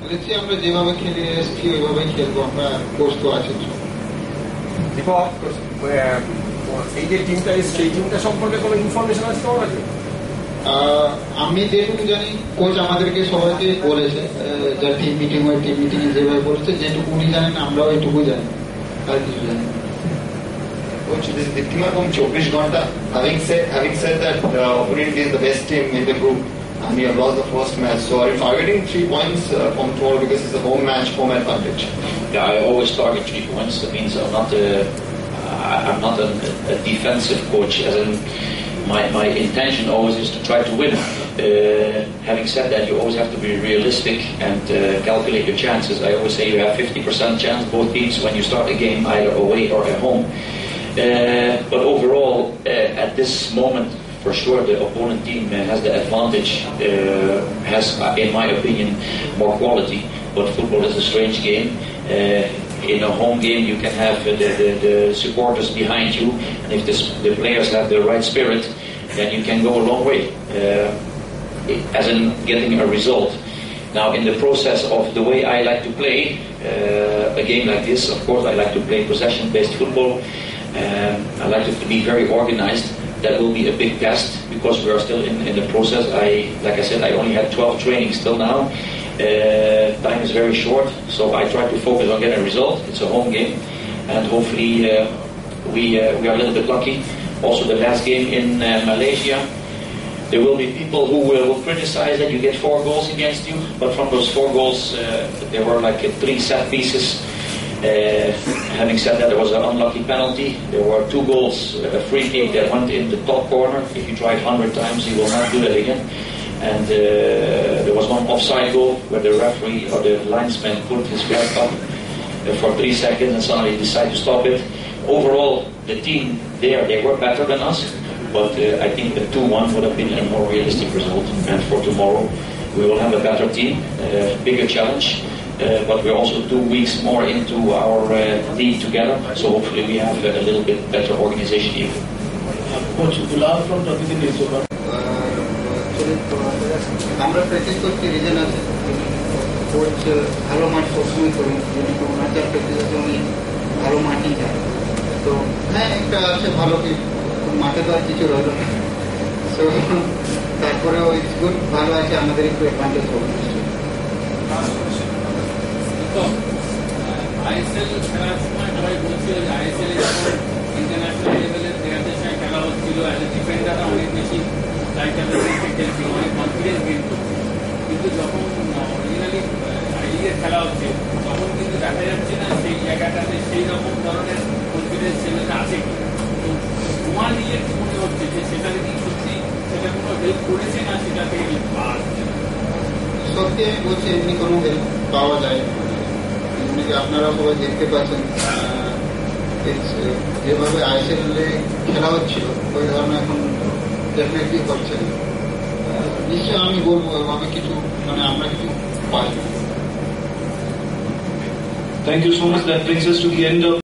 বলেছি আমরা যেভাবে খেলে এসেছি ওইভাবেই খেলবো, আমরা প্রস্তুত আছি। দীপক, এই যে টিমটা এসছে এই টিমটা সম্পর্কে কোনো ইনফরমেশন আছে তোমার কাছে? আমি যেটুকু জানি কোচ আমাদেরকে সবাইকে বলেছে, যা টিম মিটিং হয় টিম মিটিং এ যেভাবে বলেছে যেটুকু উনি জানেন আমরাও এইটুকু জানি, আর কিছু জানি। Coach, this is Diptima from 24 Ghanta. Having said that, opponent is the best team in the group, and we have lost the first match. So are you targeting 3 points from tomorrow because it's a home match, home advantage? Yeah, I always target 3 points. That means I'm not a defensive coach. As in, my intention always is to try to win. Having said that, you always have to be realistic and calculate your chances. I always say you have 50% chance both teams when you start a game, either away or at home. But overall, at this moment, for sure, the opponent team has the advantage, has, in my opinion, more quality. But football is a strange game. In a home game, you can have the supporters behind you, and if the players have the right spirit, then you can go a long way, as in getting a result. Now, in the process of the way I like to play a game like this, of course, I like to play possession-based football. I like to be very organized. That will be a big test because we are still in the process. Like I said, I only had 12 trainings till now. Time is very short, so I try to focus on getting a result. It's a home game, and hopefully we are a little bit lucky. Also, the last game in Malaysia, there will be people who will criticize that you get 4 goals against you, but from those 4 goals, there were like 3 set pieces. Having said that, there was an unlucky penalty. There were 2 goals, a free kick that went in the top corner. If you try it 100 times, you will not do that again. And there was 1 offside goal where the referee or the linesman put his flag up for 3 seconds and suddenly decided to stop it. Overall, the team there, they were better than us, but I think the 2-1 would have been a more realistic result. And for tomorrow, we will have a better team, bigger challenge. But we're also 2 weeks more into our league together, so hopefully we have a little bit better organization even. Coach, Bilal from WTC Newspaper. আমরা practice করছি, reason আছে। Coach ভালো মাঠ সবসময় করুন, যদি ওনার যা practice আছে উনি ভালো মাঠই চান। তো হ্যাঁ, একটা আছে ভালো কি মাঠে তো আর কিছু রইল না, সো তারপরেও ইটস গুড, ভালো আছে, আমাদের একটু অ্যাডভান্টেজ হবে। আইএসএল খেলার সময় সবাই বলছিল যে আইএসএল এ যখন ইন্টারন্যাশনাল লেভেলের প্লেয়ারদের সঙ্গে খেলা হচ্ছিল, অ্যাজ এ ডিফেন্ডাররা অনেক বেশি খেলছিল, অনেক কনফিডেন্স গেইন করছিল। কিন্তু যখন অরিজিনালি আই লিগের খেলা হচ্ছে তখন কিন্তু দেখা যাচ্ছে না সেই জায়গাটাতে সেই রকম ধরনের কনফিডেন্স লেভেলটা আছে কি। তো তোমার নিজের কি মনে হচ্ছে যে সেটাকে কি সত্যি সেটা কোনো হেল্প করেছে না সেটা থেকে হেল্প পাওয়া যাচ্ছে? সত্যি আমি বলছি, এমনি কোনো হেল্প পাওয়া যায় না। আপনারা সবাই দেখতে পাচ্ছেন যেভাবে আইএসএল এ খেলা হচ্ছিল ওই ধরনের এখন ডেফিনেটলি হচ্ছে না। নিশ্চয় আমি বলবো এভাবে কিছু আমরা কিছু পাই। Thank you so much. That brings us to the end of